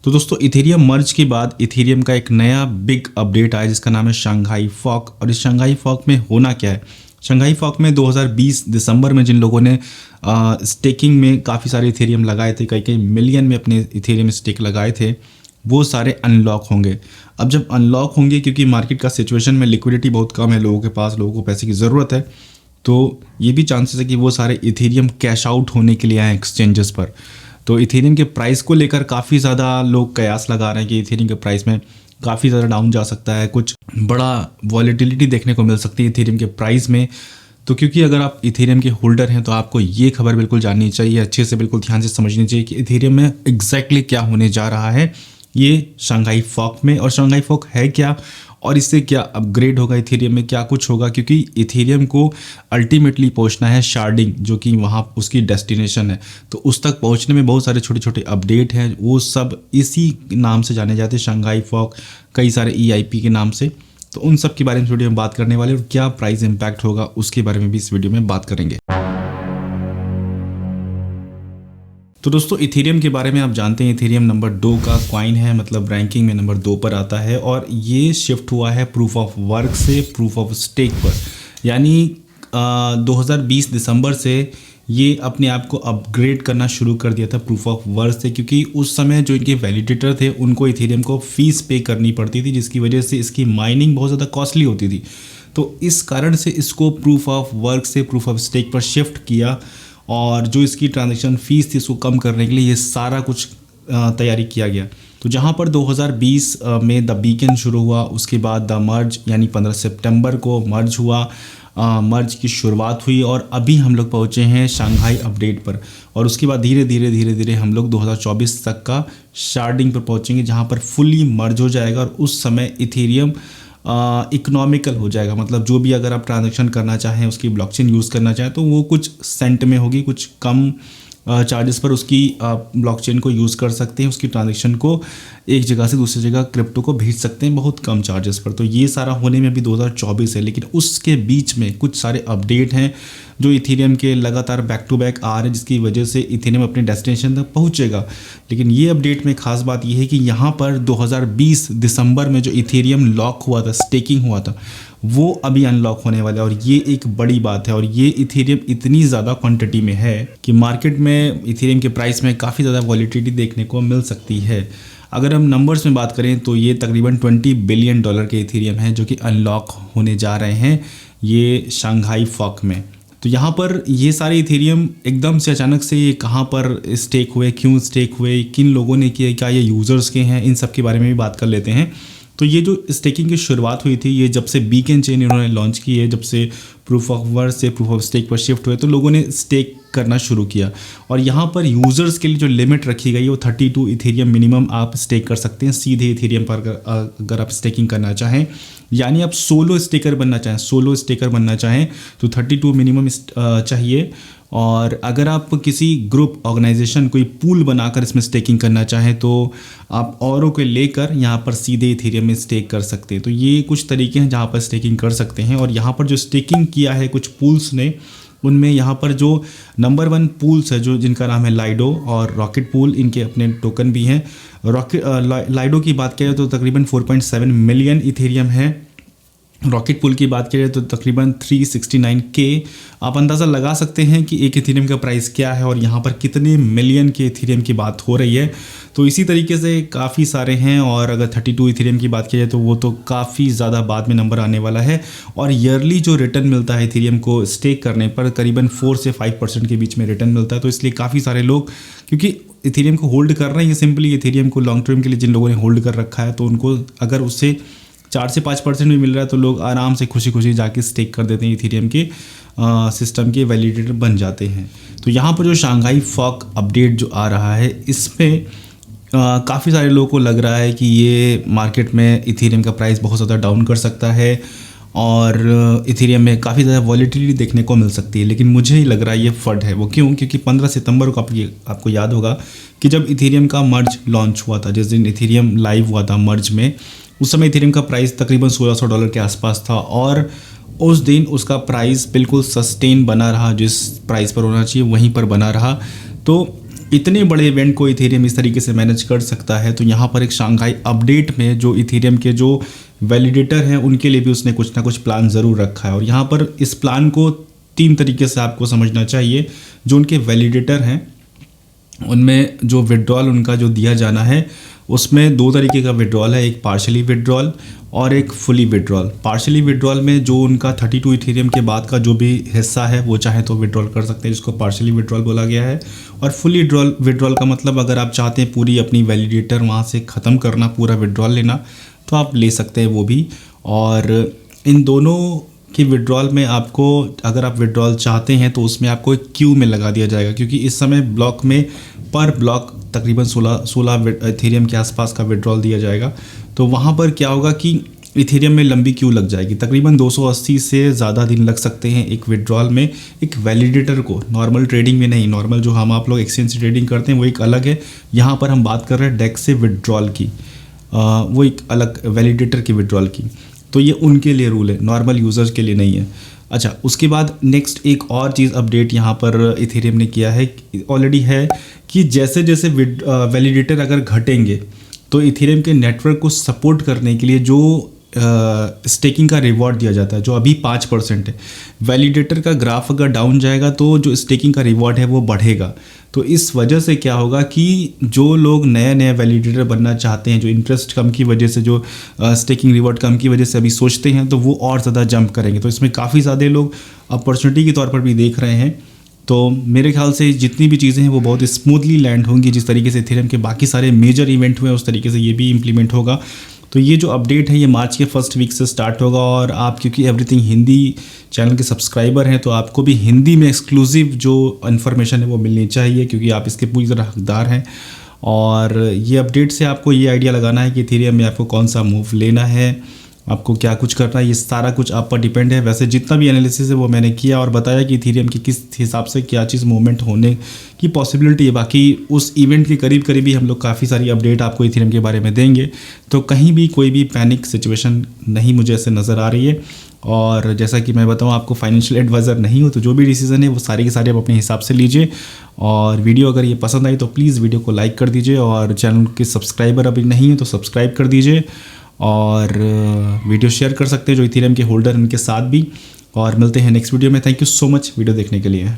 तो दोस्तों इथेरियम मर्ज के बाद इथेरियम का एक नया बिग अपडेट आया जिसका नाम है शंघाई फॉक। और इस शंघाई फॉक में होना क्या है? शंघाई फॉक में 2020 दिसंबर में जिन लोगों ने स्टेकिंग में काफ़ी सारे इथेरियम लगाए थे, कई कई मिलियन में अपने इथेरियम स्टेक लगाए थे, वो सारे अनलॉक होंगे। अब जब अनलॉक होंगे, क्योंकि मार्केट का सिचुएशन में लिक्विडिटी बहुत कम है, लोगों के पास, लोगों को पैसे की ज़रूरत है, तो ये भी चांसेस है कि वो सारे इथेरियम कैश आउट होने के लिए आए एक्सचेंजेस पर। तो इथेरियम के प्राइस को लेकर काफ़ी ज़्यादा लोग कयास लगा रहे हैं कि इथेरियम के प्राइस में काफ़ी ज़्यादा डाउन जा सकता है, कुछ बड़ा वॉलेटिलिटी देखने को मिल सकती है इथेरियम के प्राइस में। तो क्योंकि अगर आप इथेरियम के होल्डर हैं तो आपको ये खबर बिल्कुल जाननी चाहिए, अच्छे से बिल्कुल ध्यान से समझनी चाहिए कि इथेरियम में एग्जैक्टली क्या होने जा रहा है ये शंघाई फॉक में, और शंघाई फॉक है क्या और इससे क्या अपग्रेड होगा, इथेरियम में क्या कुछ होगा। क्योंकि इथेरियम को अल्टीमेटली पहुंचना है शार्डिंग, जो कि वहाँ उसकी डेस्टिनेशन है। तो उस तक पहुंचने में बहुत सारे छोटे छोटे अपडेट हैं, वो सब इसी नाम से जाने जाते हैं, शंघाई फॉक, कई सारे EIP के नाम से। तो उन सब के बारे में इस वीडियो में बात करने वाले, और क्या प्राइस इम्पैक्ट होगा उसके बारे में भी इस वीडियो में बात करेंगे। तो दोस्तों इथेरियम के बारे में आप जानते हैं, इथेरियम नंबर 2 का कॉइन है, मतलब रैंकिंग में नंबर 2 पर आता है, और ये शिफ्ट हुआ है प्रूफ ऑफ वर्क से प्रूफ ऑफ स्टेक पर। यानी 2020 दिसंबर से ये अपने आप को अपग्रेड करना शुरू कर दिया था प्रूफ ऑफ वर्क से, क्योंकि उस समय जो इनके वैलिडेटर थे उनको इथेरियम को फीस पे करनी पड़ती थी, जिसकी वजह से इसकी माइनिंग बहुत ज़्यादा कॉस्टली होती थी। तो इस कारण से इसको प्रूफ ऑफ वर्क से प्रूफ ऑफ स्टेक पर शिफ्ट किया, और जो इसकी ट्रांजैक्शन फ़ीस थी उसको कम करने के लिए ये सारा कुछ तैयारी किया गया। तो जहाँ पर 2020 में द बीकन शुरू हुआ, उसके बाद द मर्ज यानी 15 सितंबर को मर्ज हुआ, मर्ज की शुरुआत हुई, और अभी हम लोग पहुँचे हैं शंघाई अपडेट पर। और उसके बाद धीरे धीरे हम लोग 2024 तक का शार्डिंग पर पहुँचेंगे, जहाँ पर फुली मर्ज हो जाएगा, और उस समय इथेरियम इकोनॉमिकल हो जाएगा। मतलब जो भी अगर आप ट्रांजैक्शन करना चाहें, उसकी ब्लॉकचेन यूज़ करना चाहें, तो वो कुछ सेंट में होगी, कुछ कम चार्जेस पर उसकी ब्लॉकचेन को यूज़ कर सकते हैं, उसकी ट्रांजैक्शन को एक जगह से दूसरी जगह क्रिप्टो को भेज सकते हैं बहुत कम चार्जेस पर। तो ये सारा होने में भी 2024 है, लेकिन उसके बीच में कुछ सारे अपडेट हैं जो इथेरियम के लगातार बैक टू बैक आ रहे हैं, जिसकी वजह से इथेरियम अपने डेस्टिनेशन तक पहुंचेगा। लेकिन ये अपडेट में खास बात ये है कि यहाँ पर 2020 दिसंबर में जो इथेरियम लॉक हुआ था, स्टेकिंग हुआ था, वो अभी अनलॉक होने वाला है, और ये एक बड़ी बात है। और ये इथेरियम इतनी ज़्यादा क्वांटिटी में है कि मार्केट में इथेरियम के प्राइस में काफ़ी ज़्यादा वॉलिटिलिटी देखने को मिल सकती है। अगर हम नंबर्स में बात करें तो ये तकरीबन $20 बिलियन के इथेरियम हैं जो कि अनलॉक होने जा रहे हैं ये शंघाई फॉक में। तो यहाँ पर ये सारे इथेरियम एकदम से अचानक से ये कहाँ पर स्टेक हुए, क्यों स्टेक हुए, किन लोगों ने किए, क्या ये यूज़र्स के हैं, इन सब के बारे में भी बात कर लेते हैं। तो ये जो स्टेकिंग की शुरुआत हुई थी, ये जब से बीकन चेन इन्होंने लॉन्च की है, जब से प्रूफ ऑफ वर्क से प्रूफ ऑफ स्टेक पर शिफ्ट हुए, तो लोगों ने स्टेक करना शुरू किया। और यहाँ पर यूज़र्स के लिए जो लिमिट रखी गई है वो 32 इथेरियम मिनिमम आप स्टेक कर सकते हैं सीधे इथेरियम पर, अगर आप स्टेकिंग करना चाहें। यानी आप सोलो स्टेकर बनना चाहें तो 32 मिनिमम चाहिए। और अगर आप किसी ग्रुप, ऑर्गेनाइजेशन, कोई पूल बनाकर इसमें स्टेकिंग करना चाहें तो आप औरों को लेकर यहाँ पर सीधे इथेरियम में स्टेक कर सकते हैं। तो ये कुछ तरीके हैं जहाँ पर स्टेकिंग कर सकते हैं। और यहाँ पर जो स्टेकिंग किया है कुछ पूल्स ने, उनमें यहाँ पर जो नंबर 1 पूल्स है जो जिनका नाम है लाइडो और रॉकेट पूल, इनके अपने टोकन भी हैं। लाइडो की बात करें तो तकरीबन 4.7 मिलियन इथेरियम है। रॉकेट पूल की बात करें तो तकरीबन 369K। आप अंदाज़ा लगा सकते हैं कि एक इथेरियम का प्राइस क्या है और यहाँ पर कितने मिलियन के इथेरियम की बात हो रही है। तो इसी तरीके से काफ़ी सारे हैं। और अगर 32 इथेरियम की बात की जाए तो वो तो काफ़ी ज़्यादा बाद में नंबर आने वाला है। और ईयरली जो रिटर्न मिलता है इथेरियम को स्टेक करने पर करीबन 4 से 5% के बीच में रिटर्न मिलता है। तो इसलिए काफ़ी सारे लोग, क्योंकि इथेरियम को होल्ड कर रहे हैं, सिंपली इथेरियम को लॉन्ग टर्म के लिए जिन लोगों ने होल्ड कर रखा है, तो उनको अगर उससे 4 से 5% भी मिल रहा है तो लोग आराम से खुशी खुशी जाके स्टेक कर देते हैं, इथेरियम के सिस्टम के वैलिडेटर बन जाते हैं। तो यहाँ पर जो शंघाई फॉक अपडेट जो आ रहा है, इसमें काफ़ी सारे लोगों को लग रहा है कि ये मार्केट में इथेरियम का प्राइस बहुत ज़्यादा डाउन कर सकता है और इथेरियम में काफ़ी ज़्यादा वॉलेटिलिटी देखने को मिल सकती है। लेकिन मुझे ही लग रहा है ये फर्ड है। वो क्यों? क्योंकि 15 सितंबर को आपको याद होगा कि जब इथेरियम का मर्ज लॉन्च हुआ था, जिस दिन इथेरियम लाइव हुआ था मर्ज में, उस समय इथेरियम का प्राइस तकरीबन $1600 के आसपास था। और उस दिन उसका प्राइस बिल्कुल सस्टेन बना रहा, जिस प्राइस पर होना चाहिए वहीं पर बना रहा। तो इतने बड़े इवेंट को इथेरियम इस तरीके से मैनेज कर सकता है, तो यहाँ पर एक शांघाई अपडेट में जो इथेरियम के जो वैलिडेटर हैं उनके लिए भी उसने कुछ ना कुछ प्लान ज़रूर रखा है। और यहाँ पर इस प्लान को 3 तरीके से आपको समझना चाहिए। जो उनके वैलिडेटर हैं उनमें जो विड्रॉल उनका जो दिया जाना है उसमें 2 तरीके का विड्रॉल है, एक पार्शली विड्रॉल और एक फुली विड्रॉल। पार्शली विड्रॉल में जो उनका 32 इथेरियम के बाद का जो भी हिस्सा है वो चाहे तो विड्रॉल कर सकते हैं, जिसको पार्शली विड्रॉल बोला गया है। और फुली विड्रॉल का मतलब अगर आप चाहते हैं पूरी अपनी वैलिडेटर वहाँ से ख़त्म करना, पूरा विड्रॉल लेना, तो आप ले सकते हैं वो भी। और इन दोनों कि विड्रॉल में आपको अगर आप विड्रॉल चाहते हैं तो उसमें आपको एक क्यू में लगा दिया जाएगा, क्योंकि इस समय ब्लॉक में पर ब्लॉक तकरीबन 16 इथेरियम के आसपास का विड्रॉल दिया जाएगा। तो वहाँ पर क्या होगा कि इथेरियम में लंबी क्यू लग जाएगी, तकरीबन 280 से ज़्यादा दिन लग सकते हैं एक विड्रॉल में। एक वैलिडेटर को नॉर्मल ट्रेडिंग में नहीं, नॉर्मल जो हम आप लोग एक्सचेंज से ट्रेडिंग करते हैं वो एक अलग है, यहाँ पर हम बात कर रहे हैं डेक्स से विड्रॉल की, वो एक अलग वैलिडेटर की विड्रॉल की। तो ये उनके लिए रूल है, नॉर्मल यूज़र्स के लिए नहीं है। अच्छा, उसके बाद नेक्स्ट एक और चीज़ अपडेट यहाँ पर इथेरियम ने किया है, ऑलरेडी है, कि जैसे जैसे वैलिडेटर अगर घटेंगे तो इथेरियम के नेटवर्क को सपोर्ट करने के लिए जो स्टेकिंग का रिवॉर्ड दिया जाता है, जो अभी 5% है, वैलिडेटर का ग्राफ अगर डाउन जाएगा तो जो स्टेकिंग का रिवॉर्ड है वो बढ़ेगा। तो इस वजह से क्या होगा कि जो लोग नया नया वैलिडेटर बनना चाहते हैं, जो इंटरेस्ट कम की वजह से, जो स्टेकिंग रिवॉर्ड कम की वजह से अभी सोचते हैं, तो वो और ज़्यादा जंप करेंगे। तो इसमें काफ़ी ज़्यादा लोग अपॉर्चुनिटी के तौर पर भी देख रहे हैं। तो मेरे ख्याल से जितनी भी चीज़ें हैं वो बहुत स्मूथली लैंड होंगी। जिस तरीके से इथेरियम के बाकी सारे मेजर इवेंट हुए उस तरीके से ये भी इम्प्लीमेंट होगा। तो ये जो अपडेट है ये मार्च के फर्स्ट वीक से स्टार्ट होगा। और आप क्योंकि एवरीथिंग हिंदी चैनल के सब्सक्राइबर हैं तो आपको भी हिंदी में एक्सक्लूसिव जो इन्फॉर्मेशन है वो मिलनी चाहिए, क्योंकि आप इसके पूरी तरह हकदार हैं। और ये अपडेट से आपको ये आइडिया लगाना है कि इथेरियम में आपको कौन सा मूव लेना है, आपको क्या कुछ करना है, ये सारा कुछ आप पर डिपेंड है। वैसे जितना भी एनालिसिस है वो मैंने किया और बताया कि इथेरियम की किस हिसाब से क्या चीज़ मूवमेंट होने की पॉसिबिलिटी है। बाकी उस इवेंट के करीब करीब ही हम लोग काफ़ी सारी अपडेट आपको इथेरियम के बारे में देंगे। तो कहीं भी कोई भी पैनिक सिचुएशन नहीं मुझे ऐसे नज़र आ रही है। और जैसा कि मैं बताऊं, आपको फाइनेंशियल एडवाइज़र नहीं हो तो जो भी डिसीजन है वो सारे के सारे आप अपने हिसाब से लीजिए। और वीडियो अगर ये पसंद आई तो प्लीज़ वीडियो को लाइक कर दीजिए, और चैनल के सब्सक्राइबर अभी नहीं है तो सब्सक्राइब कर दीजिए, और वीडियो शेयर कर सकते हैं जो इथेरियम के होल्डर उनके साथ भी। और मिलते हैं नेक्स्ट वीडियो में। Thank you so much video देखने के लिए।